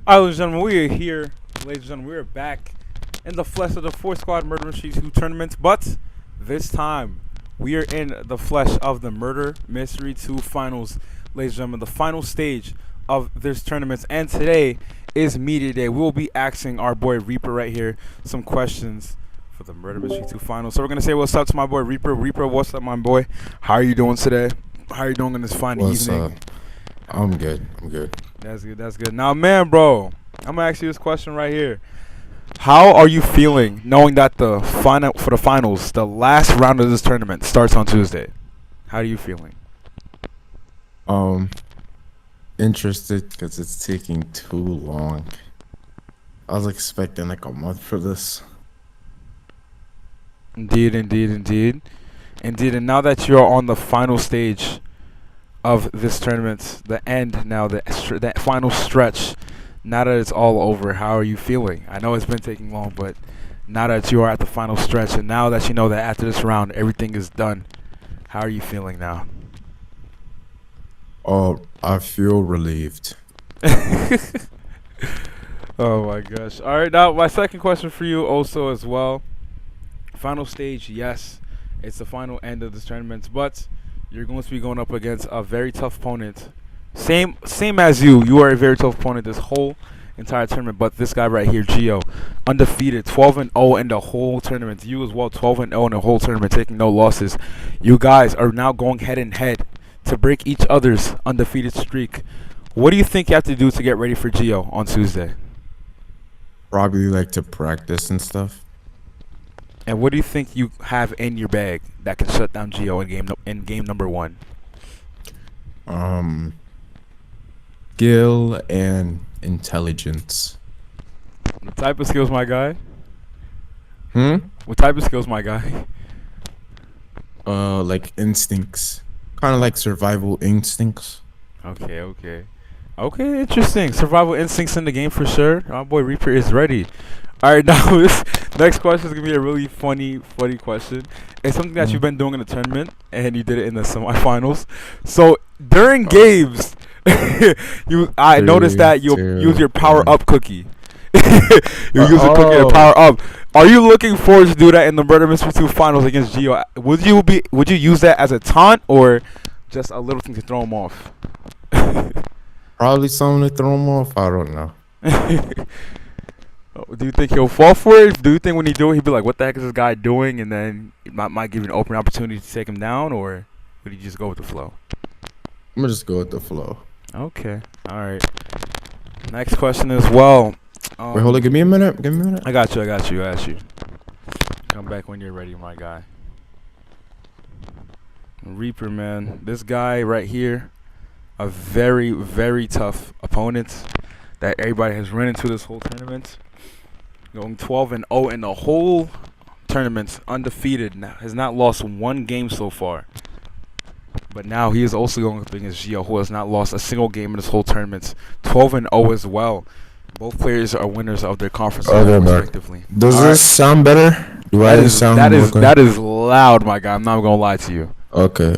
Alright, ladies and gentlemen, we are here. Ladies and gentlemen, we are back in the flesh of the ForceSquad Murder Mystery 2 tournament, but this time we are in the flesh of the Murder Mystery 2 finals. Ladies and gentlemen, the final stage of this tournament, and today is media day. We will be asking our boy Reaper right here some questions for the Murder Mystery 2 finals. So we're going to say what's up to my boy Reaper. Reaper, what's up, my boy? How are you doing today? How are you doing in this fine evening? What's up? I'm good. That's good. That's good. Now, man, bro, I'm gonna ask you this question right here. How are you feeling knowing that the finals, the last round of this tournament, starts on Tuesday? How are you feeling? Interested because it's taking too long. I was expecting like a month for this. Indeed. And now that you're on the final stage of this tournament, the end now, the final stretch, now that it's all over, how are you feeling? I know it's been taking long, but now that you are at the final stretch, and now that you know that after this round everything is done, how are you feeling now? Oh, I feel relieved. Oh my gosh. All right, now my second question for you also as well. Final stage, yes, it's the final end of this tournament, but you're going to be going up against a very tough opponent. Same as you. You are a very tough opponent this whole entire tournament. But this guy right here, Gio, undefeated, 12-0 in the whole tournament. You as well, 12-0 in the whole tournament, taking no losses. You guys are now going head and head to break each other's undefeated streak. What do you think you have to do to get ready for Gio on Tuesday? Probably like to practice and stuff. And what do you think you have in your bag that can shut down Gio in game number 1? Skill and intelligence. What type of skills, my guy? What type of skills, my guy? Like instincts. Kind of like survival instincts. Okay, interesting. Survival instincts in the game for sure. Our boy Reaper is ready. All right, now this next question is gonna be a really funny question. It's something that you've been doing in the tournament, and you did it in the semifinals. So during games, I noticed that you use your power up cookie. You use a cookie to power up. Are you looking forward to do that in the Murder Mystery 2 finals against Gio? Would you use that as a taunt or just a little thing to throw him off? Probably something to throw him off. I don't know. Do you think he'll fall for it? Do you think when he do it, he'll be like, what the heck is this guy doing? And then it might give you an open opportunity to take him down? Or would he just go with the flow? I'm going to just go with the flow. Okay. All right. Next question as well. Wait, hold on. Give me a minute. I got you. Come back when you're ready, my guy. Reaper, man. This guy right here, a very, very tough opponent that everybody has run into this whole tournament. Going 12-0 in the whole tournament, undefeated. Now, has not lost one game so far. But now he is also going up against Gio, who has not lost a single game in this whole tournament. 12-0 as well. Both players are winners of their conference respectively. Does this sound better? That is loud, my guy. I'm not gonna lie to you. Okay.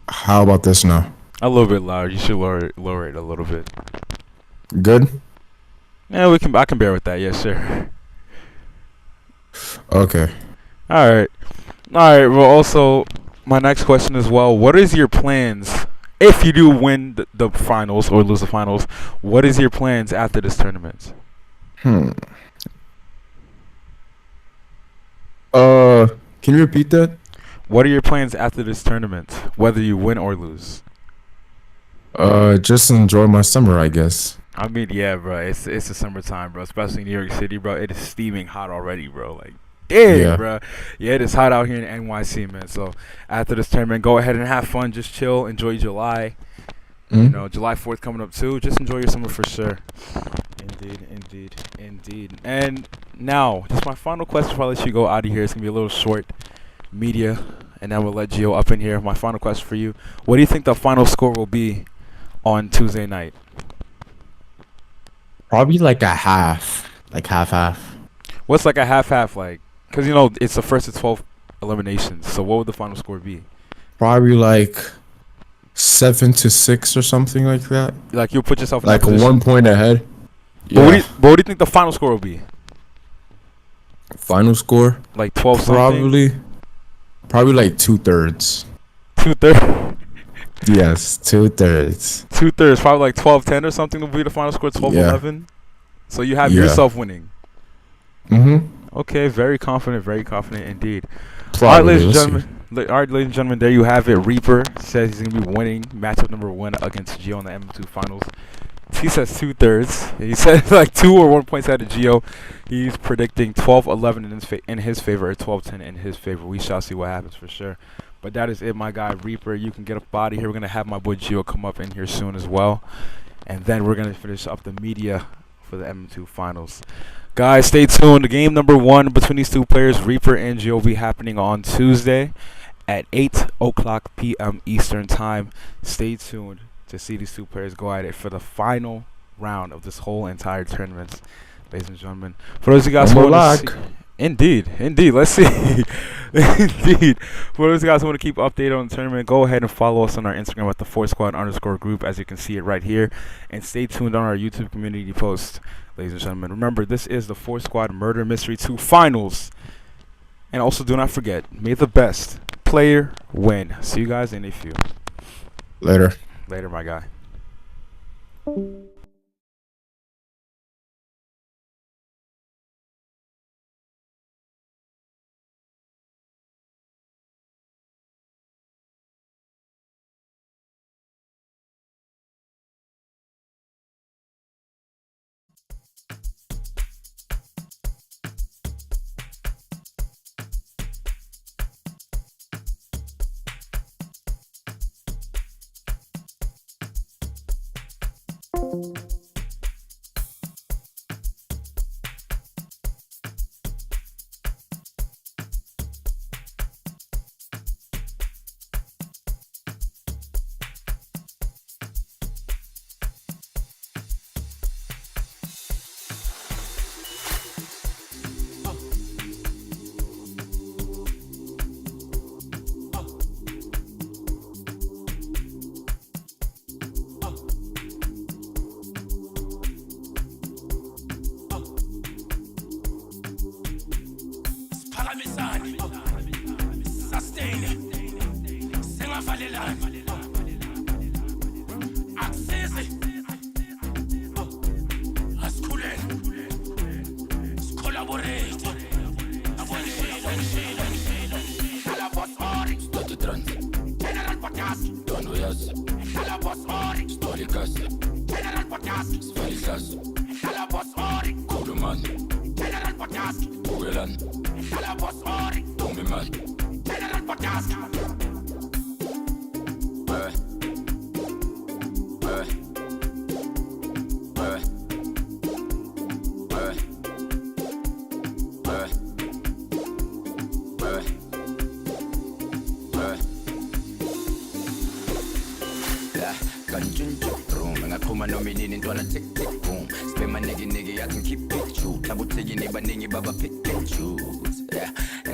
How about this now? A little bit louder. You should lower it a little bit. Good? Yeah, I can bear with that. Yes, sir. Okay. All right. All right. Well, also, my next question as well. What is your plans if you do win the finals or lose the finals? What is your plans after this tournament? Hmm. Can you repeat that? What are your plans after this tournament, whether you win or lose? Just enjoy my summer, I guess. I mean, yeah, bro. It's the summertime, bro. Especially in New York City, bro. It is steaming hot already, bro. Like, dang, Yeah. bro. Yeah, it is hot out here in NYC, man. So after this tournament, go ahead and have fun. Just chill, enjoy July. You Mm? know, July 4th coming up too. Just enjoy your summer for sure. Indeed, indeed, indeed. And now, just my final question before I let you go out of here. It's gonna be a little short, media, and then we'll let Gio up in here. My final question for you: what do you think the final score will be on Tuesday night? Probably like a half. Like half. What's like a half like? Because you know it's the first of 12 eliminations. So what would the final score be? Probably like 7-6 or something like that. Like you'll put yourself in Like that position. 1 point ahead. But Yeah. what do you think the final score will be? Final score? Like 12 something. Probably like 2/3. 2/3. Yes, 2/3. 2/3. Probably like 12-10 or something will be the final score. 12-11. So you have Yeah. yourself winning. Mm-hmm. Okay, very confident indeed. Probably. All right, ladies and Let's see. gentlemen. All right, ladies and gentlemen, there you have it. Reaper says he's gonna be winning matchup number 1 against Gio in the MM2 finals. He says 2/3. He said like 2 or 1 points ahead of Gio. He's predicting 12-11 in his favor or 12-10 in his favor. We shall see what happens for sure. But that is it, my guy Reaper. You can get up out of here. We're gonna have my boy Gio come up in here soon as well, and then we're gonna finish up the media for the MM2 finals. Guys, stay tuned. The game number 1 between these two players, Reaper and Gio, will be happening on Tuesday at 8:00 p.m. Eastern Time. Stay tuned to see these two players go at it for the final round of this whole entire tournament, ladies and gentlemen. For those of you guys who want to see, indeed, let's see. Indeed. For those of you guys who want to keep updated on the tournament, go ahead and follow us on our Instagram at the ForceSquad_group, as you can see it right here, and stay tuned on our YouTube community post, ladies and gentlemen. Remember, this is the ForceSquad Murder Mystery 2 Finals. And also, do not forget, may the best player win. See you guys in a few. Later. Later, my guy.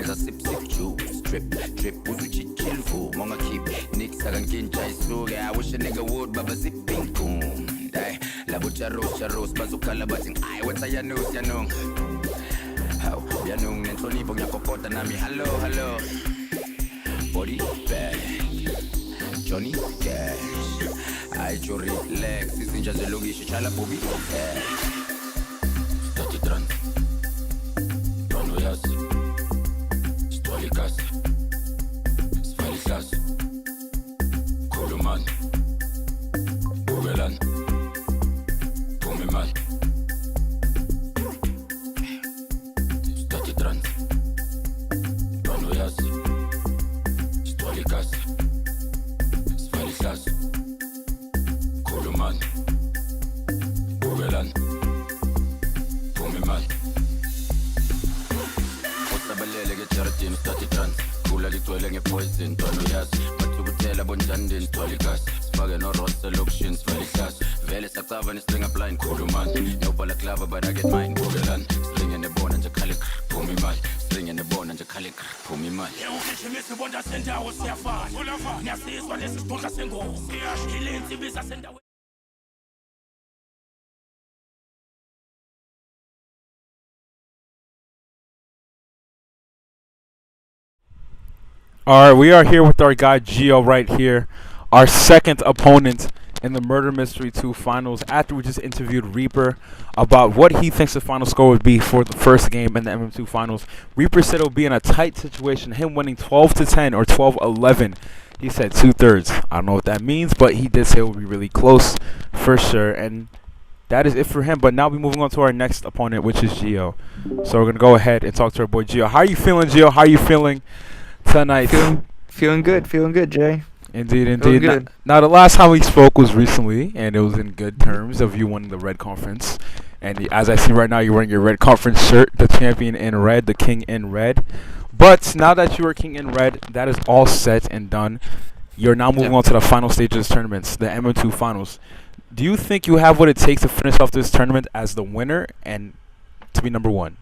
Gaza sip juice. Drip, drip, with chill fool. Monga keep Nick Sagan Kinchai Suga. I wish a nigga would, Baba zipping coon. Die, La Bucha Rose, Bazooka Labating. I what's a yanus, yanung. How, yanung, Nentoni, Bonya Kokota Nami. Hello. Body bag. Johnny Cash. I Jory Lex. This is just a logi. Shala Bobby. Stati Trans. Tono Yas. Stolikas. Svalikas. Koluman. Bugelan. Pumimal. Stati Trans. Tono Yas. Stolikas. Svalikas. Koluman. Bugelan. Pumimal. Osabalele ke charity stati trans. Kula litwele nge poison tono yas. Matukutela bonjandin stolikas. Sfage no roster lotions velikas. Vele sakava ni string up line koluman. No balaclava but I get mine Bugelan. String in the bone and kalik pumimal. String in the bone and kalik pumimal. Ngishimisa ibonda sendawo siyafana. Niyasizwa lesi siqoqa sengozi. Ilenzi biza sendawo. All right, we are here with our guy Gio right here, our second opponent in the Murder Mystery 2 finals. After we just interviewed Reaper about what he thinks the final score would be for the first game in the MM2 finals. Reaper said it would be in a tight situation, him winning 12-10 or 12-11. He said 2/3. I don't know what that means, but he did say it would be really close for sure. And that is it for him. But now we're moving on to our next opponent, which is Gio. So we're going to go ahead and talk to our boy Gio. How are you feeling, Gio? How are you feeling tonight? Feeling good, Jay. Indeed. Good. Now, the last time we spoke was recently, and it was in good terms of you winning the red conference. And as I see right now, you're wearing your red conference shirt, the champion in red, the king in red. But now that you are king in red, that is all set and done. You're now moving on to the final stage of this tournament, the MM2 finals. Do you think you have what it takes to finish off this tournament as the winner and to be number one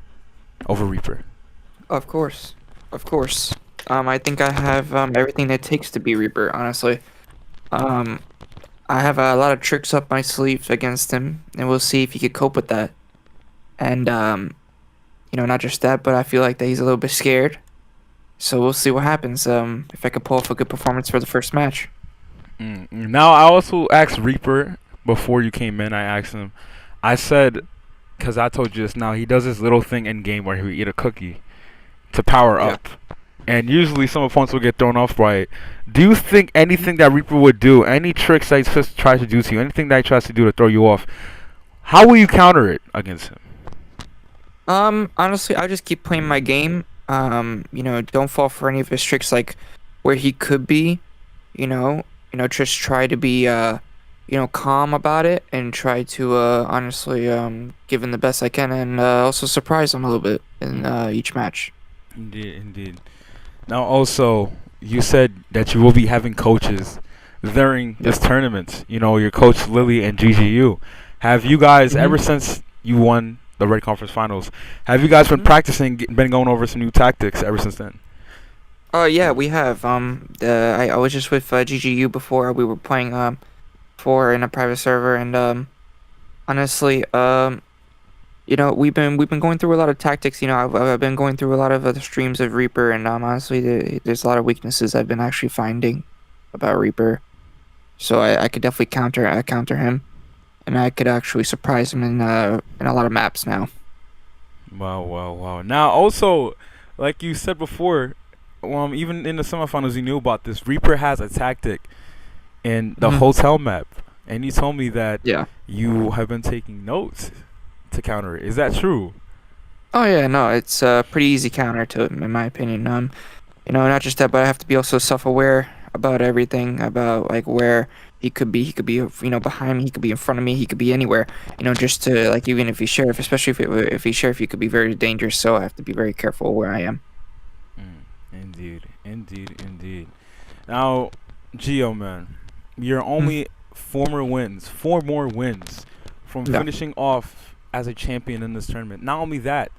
over Reaper? Of course. I think I have everything that it takes to be Reaper, honestly. I have a lot of tricks up my sleeve against him, and we'll see if he could cope with that. And, not just that, but I feel like that he's a little bit scared. So we'll see what happens if I could pull off a good performance for the first match. Now, I also asked Reaper before you came in. I asked him, I said, because I told you just now, he does this little thing in game where he would eat a cookie to power up. And usually some opponents will get thrown off by it. Do you think anything that Reaper would do, any tricks that he just tries to do to you, anything that he tries to do to throw you off, how will you counter it against him? Honestly, I just keep playing my game. Don't fall for any of his tricks, like where he could be, just try to be, calm about it and try to, honestly, give him the best I can and also surprise him a little bit in each match. Indeed. Now, also, you said that you will be having coaches during this tournament. Your coach Lily and GGU. Have you guys, ever since you won the Red Conference Finals, have you guys been practicing, been going over some new tactics ever since then? Yeah, we have. I was just with GGU before. We were playing in a private server, and honestly, we've been going through a lot of tactics. I've been going through a lot of the streams of Reaper, and honestly, there's a lot of weaknesses I've been actually finding about Reaper. So I could definitely counter him, and I could actually surprise him in a lot of maps now. Wow. Now, also, like you said before, even in the semifinals, you knew about this. Reaper has a tactic in the hotel map, and he told me that you have been taking notes to counter it. Is that true? Oh yeah, no, it's a pretty easy counter to him, in my opinion. Not just that, but I have to be also self-aware about everything, about like where he could be. He could be, behind me. He could be in front of me. He could be anywhere. Just to like, even if he's sheriff, especially if he's sheriff, he could be very dangerous. So I have to be very careful where I am. Indeed. Now, Gio, man, you're only 4 more wins from finishing off as a champion in this tournament. Not only that,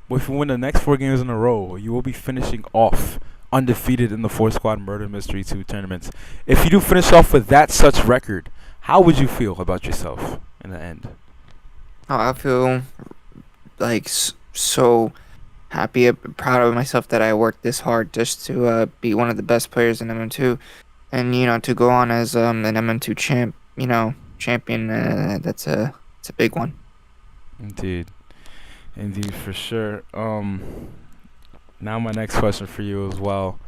if you win the next 4 games in a row, you will be finishing off undefeated in the ForceSquad Murder Mystery 2 tournaments. If you do finish off with that such record, how would you feel about yourself in the end? Oh, I feel like so happy, proud of myself that I worked this hard just to be one of the best players in MM2, and to go on as an MM2 champion. It's a big one. Indeed. Indeed, for sure. Now my next question for you as well.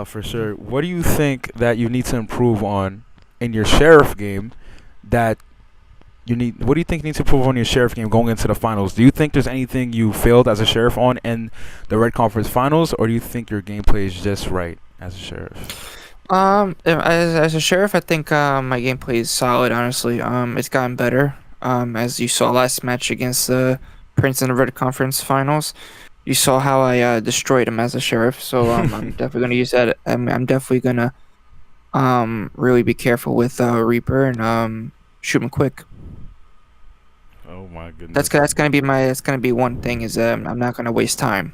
For sure, what do you think that you need to improve on in your sheriff game that what do you think you need to improve on your sheriff game going into the finals? Do you think there's anything you failed as a sheriff on in the Red Conference finals, or do you think your gameplay is just right as a sheriff? As a sheriff, I think my gameplay is solid. Honestly, it's gotten better. As you saw last match against the Prince in the Red Conference finals, you saw how I destroyed him as a sheriff. So I'm definitely gonna use that. I'm definitely gonna really be careful with Reaper and shoot him quick. Oh my goodness. That's gonna be one thing is I'm not gonna waste time.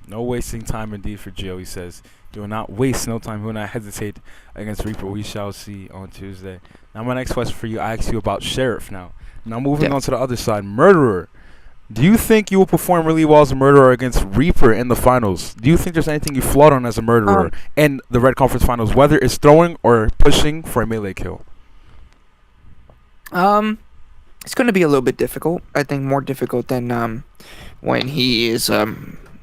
No wasting time indeed for Gio. He says he will not waste no time. He will not hesitate against Reaper. We shall see on Tuesday. Now my next question for you, I ask you about Sheriff now. Now moving on to the other side, Murderer. Do you think you will perform really well as a Murderer against Reaper in the finals? Do you think there's anything you flawed on as a Murderer in the Red Conference finals, whether it's throwing or pushing for a melee kill? It's going to be a little bit difficult. I think more difficult than when he's a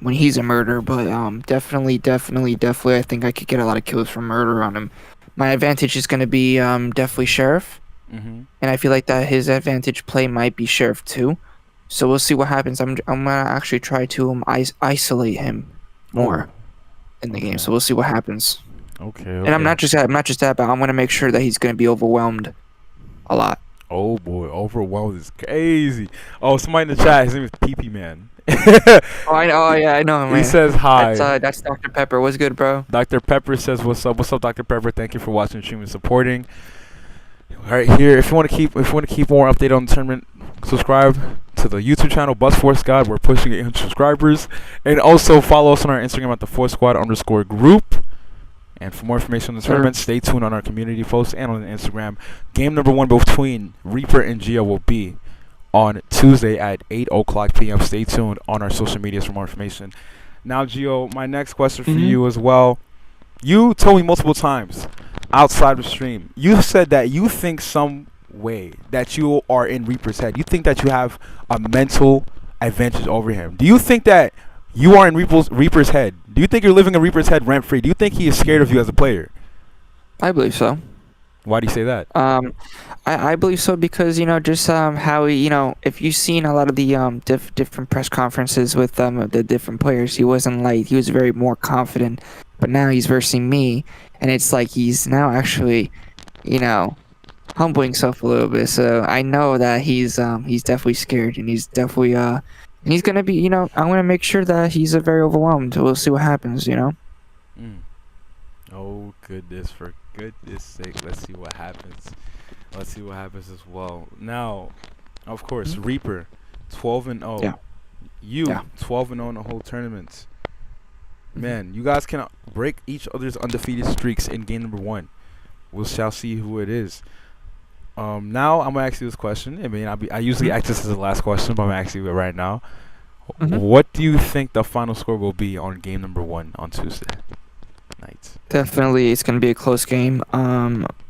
murderer. But definitely, I think I could get a lot of kills from murder on him. My advantage is going to be definitely sheriff, and I feel like that his advantage play might be sheriff too. So we'll see what happens. I'm gonna actually try to isolate him more in the game. So we'll see what happens. Okay. And I'm not just that, but I'm gonna make sure that he's gonna be overwhelmed a lot. Oh boy, overwhelmed is crazy. Oh, somebody in the chat, his name is PP Man. I know him. He says hi. That's Dr. Pepper. What's good, bro? Dr. Pepper says what's up. What's up, Dr. Pepper? Thank you for watching the stream and supporting. Right here, if you want to keep more updated on the tournament, subscribe to the YouTube channel ForceSquad. We're pushing 800 subscribers, and also follow us on our Instagram at the ForceSquad_group. And for more information on the tournament, stay tuned on our community posts and on the Instagram. Game number 1 between Reaper and Gio will be on Tuesday at 8:00 p.m. Stay tuned on our social medias for more information. Now, Gio, my next question for you as well. You told me multiple times outside of stream, you said that you think some way that you are in Reaper's head. You think that you have a mental advantage over him. Do you think that you are in Reaper's head? Do you think you're living in Reaper's head rent free? Do you think he is scared of you as a player? I believe so. Why do you say that? I believe so because just how he, if you've seen a lot of the different press conferences with the different players, he was very more confident, but now he's versing me, and it's like he's now actually humbling himself a little bit. So I know that he's definitely scared, and he's definitely he's gonna be I'm gonna make sure that he's very overwhelmed. We'll see what happens. Oh goodness, for goodness sake, let's see what happens. Let's see what happens as well. Now, of course, Reaper, 12-0. Yeah. You, 12-0 in the whole tournament. Man, you guys can break each other's undefeated streaks in game number 1. We shall see who it is. Now I'm gonna ask you this question. I usually ask this as the last question, but I'm gonna ask you it right now. What do you think the final score will be on game number 1 on Tuesday night? Definitely, it's gonna be a close game.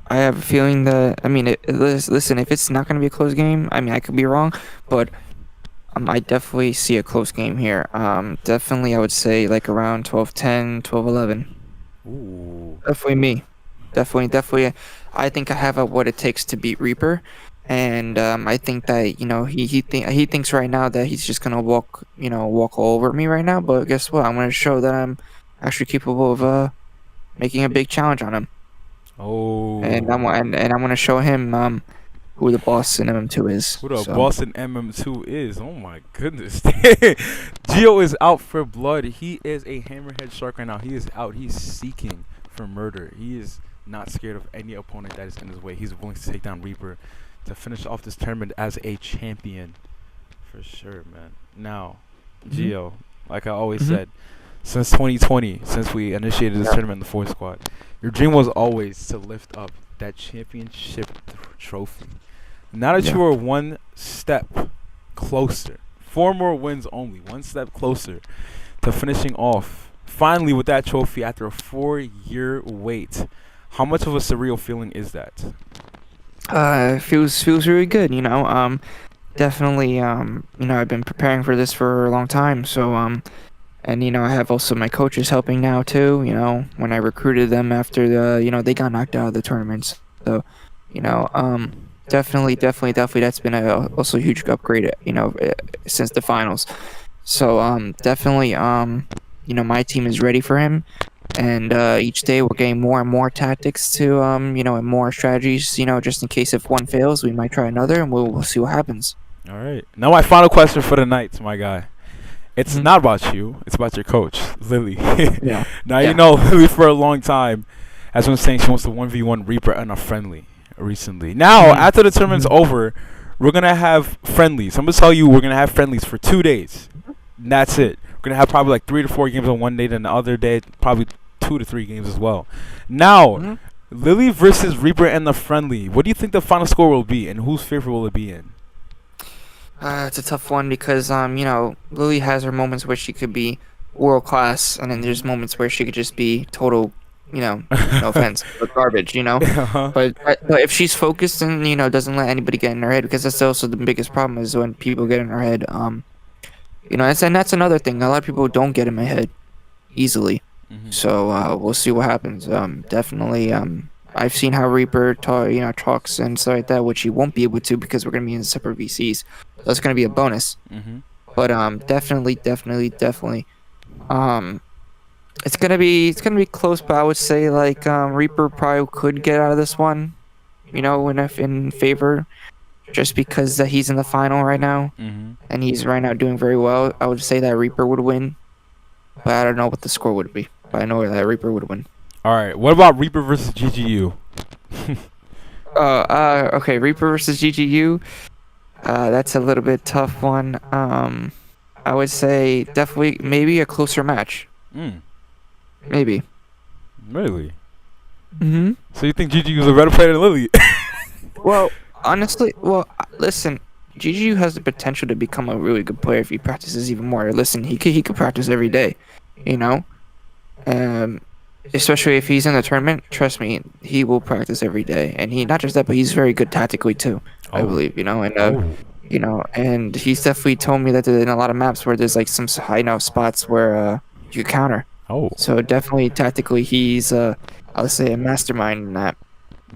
I have a feeling that listen, if it's not gonna be a close game, I could be wrong, but I definitely see a close game here. Definitely, I would say like around 12-10, 12-11. Ooh. Definitely me. Definitely. I think I have what it takes to beat Reaper, and I think that he thinks right now that he's just gonna walk all over me right now. But guess what? I'm gonna show that I'm actually capable of making a big challenge on him. Oh. And I'm gonna show him who the boss in MM2 is. Who the boss in MM2 is? Oh my goodness. Gio is out for blood. He is a hammerhead shark right now. He is out. He's seeking for murder. He is not scared of any opponent that is in his way. He's willing to take down Reaper to finish off this tournament as a champion. For sure, man. Now, Gio, like I always Mhm. said, since 2020, since we initiated this Yeah. tournament in the fourth squad, your dream was always to lift up that championship trophy. Now that Yeah. you are one step closer, 4 more wins only, one step closer to finishing off finally with that trophy after a 4 year wait. How much of a surreal feeling is that? Feels really good. Definitely. I've been preparing for this for a long time. So and I have also my coaches helping now too. When I recruited them after they got knocked out of the tournaments. So, definitely, that's been also a huge upgrade. Since the finals. So definitely my team is ready for him, and each day we're getting more and more tactics to and more strategies. Just in case if one fails, we might try another, and we'll see what happens. All right. Now my final question for the night, my guy. It's Mhm. not about you. It's about your coach, Lily. Yeah. Now you Yeah. know Lily for a long time has been saying she wants to 1v1 Reaper and a friendly recently. Now Mhm. after the tournament's Mhm. over, we're gonna have friendlies. I'm gonna tell you we're gonna have friendlies for 2 days. And that's it. We're gonna have probably like 3 to 4 games on one day, then the other day probably 2 to 3 games as well. Now, Mhm. Lily versus Reaper and the friendly. What do you think the final score will be, and whose favor will it be in? It's a tough one because Lily has her moments where she could be world class, and then there's moments where she could just be total, no offense, but garbage. Uh-huh. But if she's focused and doesn't let anybody get in her head, because that's also the biggest problem is when people get in her head. That's another thing. A lot of people don't get in my head easily. Mhm. So we'll see what happens. Definitely. I've seen how Reaper talks and stuff like that, which he won't be able to because we're gonna be in separate VCs. That's gonna be a bonus. Mhm. But definitely. Um, it's gonna be close, but I would say like Reaper probably could get out of this one. In favor, just because he's in the final right now Mhm. and he's right now doing very well. I would say that Reaper would win, but I don't know what the score would be. But I know that Reaper would win. All right. What about Reaper versus GGU? Okay, Reaper versus GGU. That's a little bit tough one. I would say definitely maybe a closer match. Mm, Maybe. really? Mm-hmm. So you think GGU is a better player than Lily? Well, honestly, listen, GGU has the potential to become a really good player if he practices even more. Listen, he could practice every day, you know. Um, Especially if he's in the tournament. Trust me, he will practice every day, and he not just that, but he's very good tactically too. I Oh. believe, and Oh. and he's definitely told me that in a lot of maps where there's like some high enough spots where you could counter. Oh. So definitely tactically, he's I would say a mastermind in that.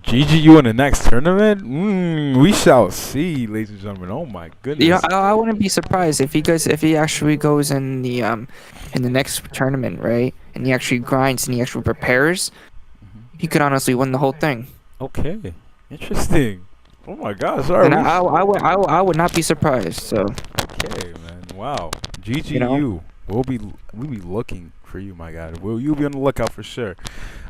GGU in the next tournament? We shall see, ladies and gentlemen. Oh my goodness. I wouldn't be surprised if he actually goes in the next tournament, right? And he actually grinds and he actually prepares. He could honestly win the whole thing. Okay. Interesting. Oh my gosh. All And right. I would not be surprised. So Okay, man. Wow. GGU. You know? We'll be looking for you, my guy. You'll be on the lookout for sure.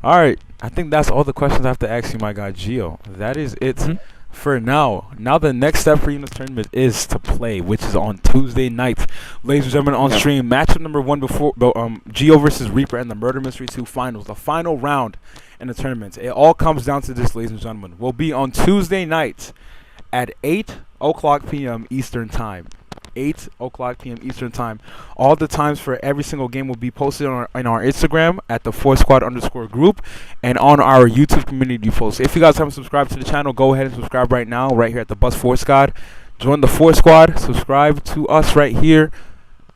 All right. I think that's all the questions I have to ask you, my guy Gio. That is it Mhm. for now. Now the next step for you in this tournament is to play, which is on Tuesday night, ladies and gentlemen, on Yeah. stream. Matchup number 1 before Gio versus Reaper and the Murder Mystery 2 finals, the final round in the tournament. It all comes down to this, ladies and gentlemen. Will be on Tuesday night at 8 o'clock p.m. Eastern Time. 8 o'clock p.m. Eastern Time. All the times for every single game will be posted on our Instagram at the ForceSquad_group and on our YouTube community post. If you guys haven't subscribed to the channel, go ahead and subscribe right now, right here at the Bus Force Squad. Join the Force Squad. Subscribe to us right here.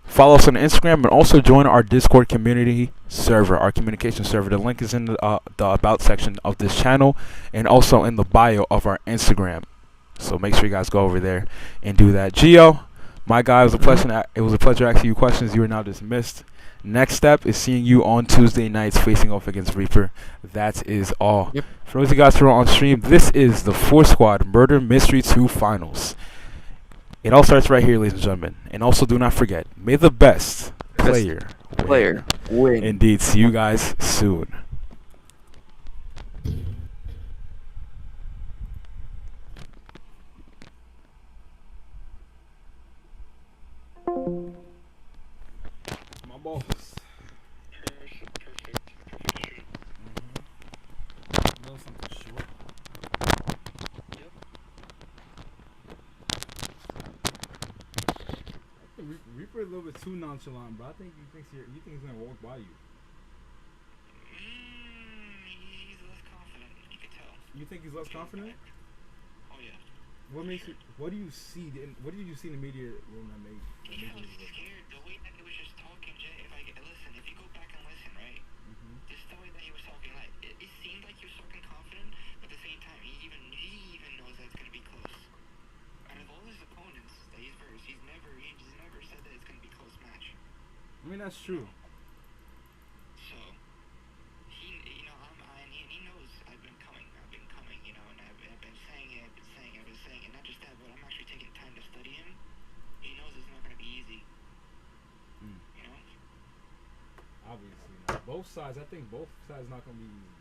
Follow us on Instagram and also join our Discord community server, our communication server. The link is in the about section of this channel and also in the bio of our Instagram. So make sure you guys go over there and do that. Gio, my guy, it was a pleasure. It was a pleasure asking you questions. You are now dismissed. Next step is seeing you on Tuesday nights facing off against Reaper. That is all. Yep. For those of you guys who are on stream, this is the Force Squad Murder Mystery 2 Finals. It all starts right here, ladies and gentlemen. And also, do not forget, may the best player win. Indeed. See you guys soon. balls. Perfect. A little something short. Yep. Reaper a little bit too nonchalant, bro. I think he thinks he's gonna walk by you. He's less confident. You can tell. You think he's less confident? Oh yeah. What makes you? What do you see? What did you see in the media room that made He you was look like scared. The way that he was just talking, Jay. If you go back and listen, right? Just the way that he was talking, like it seemed like he was talking confident, but at the same time, he even knows that it's gonna be close. Out of all his opponents that he's versed, he's never said that it's gonna be a close match. I mean, that's true. So he knows I've been coming, and I've been saying it, not just that, but I'm actually taking time to study him. He knows it's not gonna be easy. You know? Obviously not. Both sides. I think both sides not gonna be easy.